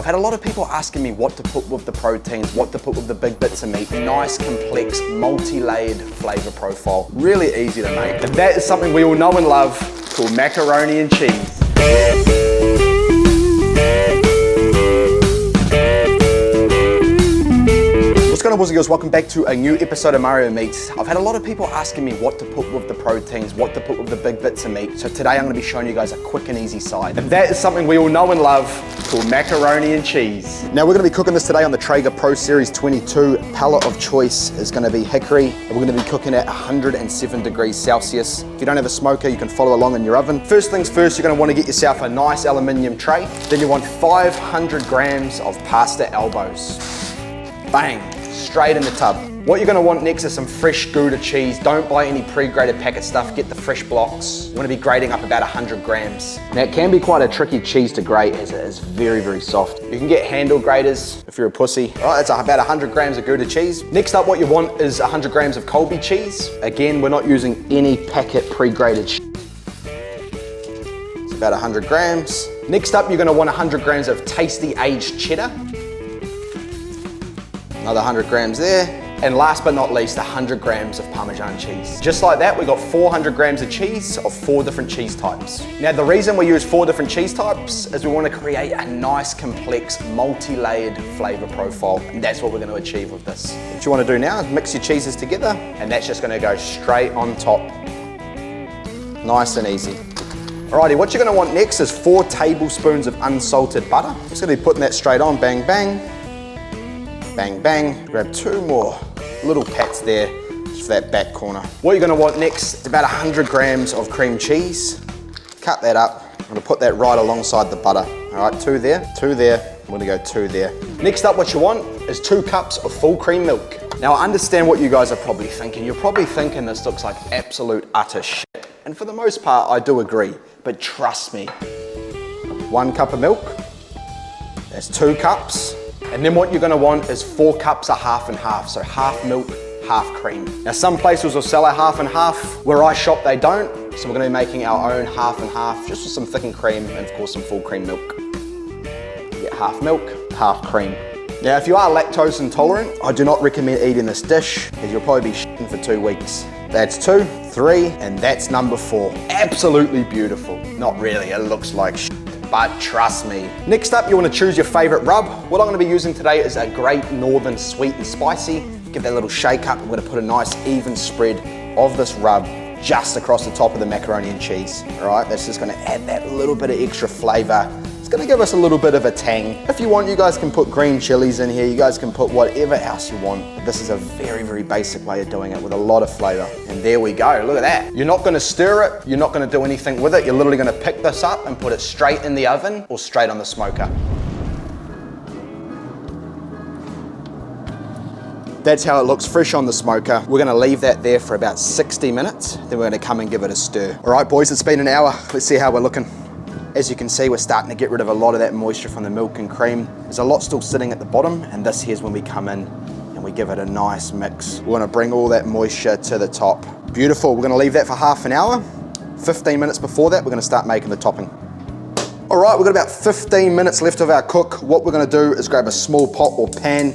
I've had a lot of people asking me what to put with the proteins, what to put with the big bits of meat. Nice, complex, multi-layered flavor profile. Really easy to make. And that is something we all know and love, called macaroni and cheese. What's going on, boys and girls? Welcome back to a new episode of Mario Meats. I've had a lot of people asking me what to put with the proteins, what to put with the big bits of meat. So today I'm going to be showing you guys a quick and easy side. And that is something we all know and love, called macaroni and cheese. Now we're going to be cooking this today on the Traeger Pro Series 22. Palette of choice is going to be hickory. And we're going to be cooking at 107 degrees Celsius. If you don't have a smoker, you can follow along in your oven. First things first, you're going to want to get yourself a nice aluminium tray. Then you want 500 grams of pasta elbows. Bang. Straight in the tub. What you're going to want next is some fresh Gouda cheese. Don't buy any pre-grated packet stuff, get the fresh blocks. You want to be grating up about 100 grams. Now it can be quite a tricky cheese to grate as it is very, very soft. You can get handle graters if you're a pussy. All right, that's about 100 grams of Gouda cheese. Next up, what you want is 100 grams of Colby cheese. Again, we're not using any packet pre-grated It's about 100 grams. Next up, you're going to want 100 grams of tasty aged cheddar. Another 100 grams there. And last but not least, 100 grams of Parmesan cheese. Just like that, we got 400 grams of cheese of 4 different cheese types. Now, the reason we use 4 different cheese types is we want to create a nice, complex, multi-layered flavor profile. And that's what we're going to achieve with this. What you want to do now is mix your cheeses together, and that's just going to go straight on top. Nice and easy. Alrighty, what you're going to want next is 4 tablespoons of unsalted butter. I'm just going to be putting that straight on, bang, bang. Bang, bang. Grab 2 more little pats there, just for that back corner. What you're gonna want next is about 100 grams of cream cheese. Cut that up. I'm gonna put that right alongside the butter. All right, 2 there, 2 there. I'm gonna go 2 there. Next up, what you want is 2 cups of full cream milk. Now, I understand what you guys are probably thinking. You're probably thinking this looks like absolute utter shit. And for the most part, I do agree. But trust me, 1 cup of milk, that's 2 cups. And then what you're gonna want is 4 cups of half and half. So half milk, half cream. Now some places will sell a half and half. Where I shop, they don't. So we're gonna be making our own half and half, just with some thickened cream and of course some full cream milk. Get half milk, half cream. Now if you are lactose intolerant, I do not recommend eating this dish, as you'll probably be shitting for 2 weeks. That's 2, 3, and that's number 4. Absolutely beautiful. Not really, it looks like shit. But trust me. Next up, you want to choose your favorite rub. What I'm going to be using today is a Great Northern Sweet and Spicy. Give that a little shake up. I'm going to put a nice even spread of this rub just across the top of the macaroni and cheese. All right, that's just going to add that little bit of extra flavor. It's going to give us a little bit of a tang. If you want, you guys can put green chilies in here. You guys can put whatever else you want. But this is a very, very basic way of doing it with a lot of flavor. And there we go, look at that. You're not going to stir it. You're not going to do anything with it. You're literally going to pick this up and put it straight in the oven or straight on the smoker. That's how it looks fresh on the smoker. We're gonna leave that there for about 60 minutes. Then we're gonna come and give it a stir. All right, boys, it's been an hour. Let's see how we're looking. As you can see, we're starting to get rid of a lot of that moisture from the milk and cream. There's a lot still sitting at the bottom, and this here's when we come in and we give it a nice mix. We wanna bring all that moisture to the top. Beautiful, we're gonna leave that for half an hour. 15 minutes before that, we're gonna start making the topping. All right, we've got about 15 minutes left of our cook. What we're gonna do is grab a small pot or pan,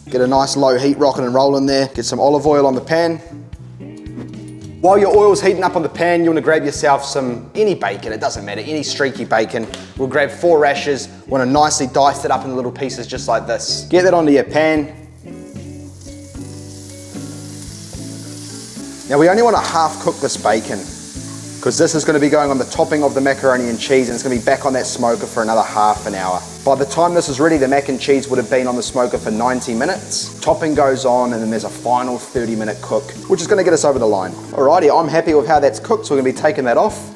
get a nice low heat rocking and rolling there, get some olive oil on the pan. While your oil's heating up on the pan, you wanna grab yourself any bacon, it doesn't matter, any streaky bacon. We'll grab 4 rashers, wanna nicely dice it up in little pieces just like this. Get that onto your pan. Now we only wanna half cook this bacon, because this is gonna be going on the topping of the macaroni and cheese, and it's gonna be back on that smoker for another half an hour. By the time this is ready, the mac and cheese would have been on the smoker for 90 minutes. Topping goes on, and then there's a final 30-minute cook, which is gonna get us over the line. Alrighty, I'm happy with how that's cooked, so we're gonna be taking that off.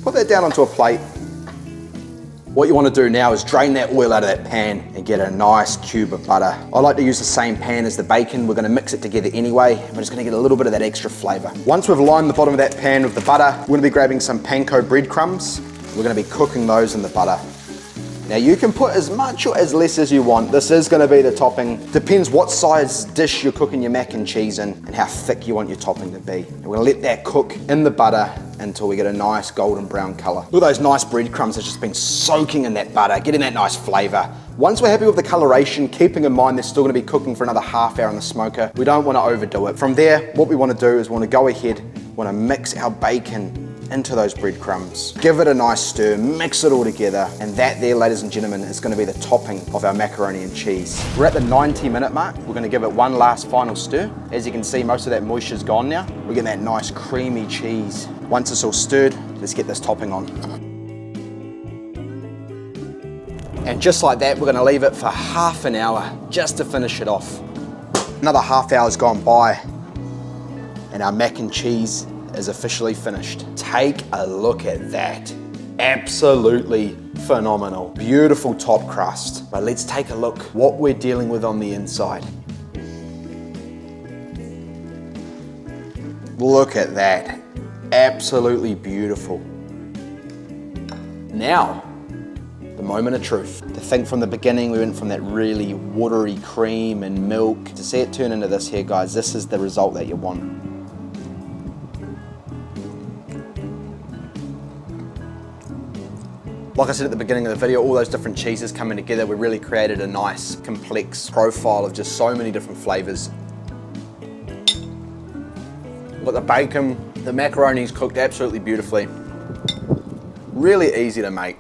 Put that down onto a plate. What you wanna do now is drain that oil out of that pan and get a nice cube of butter. I like to use the same pan as the bacon. We're gonna mix it together anyway. We're just gonna get a little bit of that extra flavor. Once we've lined the bottom of that pan with the butter, we're gonna be grabbing some panko breadcrumbs. We're gonna be cooking those in the butter. Now you can put as much or as less as you want. This is gonna be the topping. Depends what size dish you're cooking your mac and cheese in and how thick you want your topping to be. And we're gonna let that cook in the butter until we get a nice golden brown color. Look at those nice breadcrumbs that's just been soaking in that butter, getting that nice flavor. Once we're happy with the coloration, keeping in mind they're still gonna be cooking for another half hour in the smoker, we don't wanna overdo it. From there, what we wanna do is we wanna go ahead, wanna mix our bacon into those breadcrumbs. Give it a nice stir, mix it all together, and that there, ladies and gentlemen, is gonna be the topping of our macaroni and cheese. We're at the 90-minute mark. We're gonna give it one last final stir. As you can see, most of that moisture's gone now. We're getting that nice creamy cheese. Once it's all stirred, let's get this topping on. And just like that, we're gonna leave it for half an hour just to finish it off. Another half hour's gone by, and our mac and cheese is officially finished. Take a look at that. Absolutely phenomenal. Beautiful top crust. But let's take a look what we're dealing with on the inside. Look at that. Absolutely beautiful. Now, the moment of truth. To think from the beginning, we went from that really watery cream and milk. To see it turn into this here, guys, this is the result that you want. Like I said at the beginning of the video, all those different cheeses coming together, we really created a nice, complex profile of just so many different flavors. Look at the bacon, the macaroni's cooked absolutely beautifully. Really easy to make.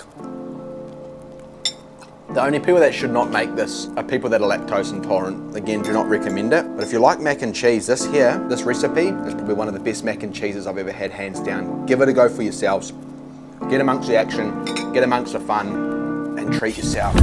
The only people that should not make this are people that are lactose intolerant. Again, do not recommend it. But if you like mac and cheese, this recipe is probably one of the best mac and cheeses I've ever had, hands down. Give it a go for yourselves. Get amongst the action, get amongst the fun, and treat yourself.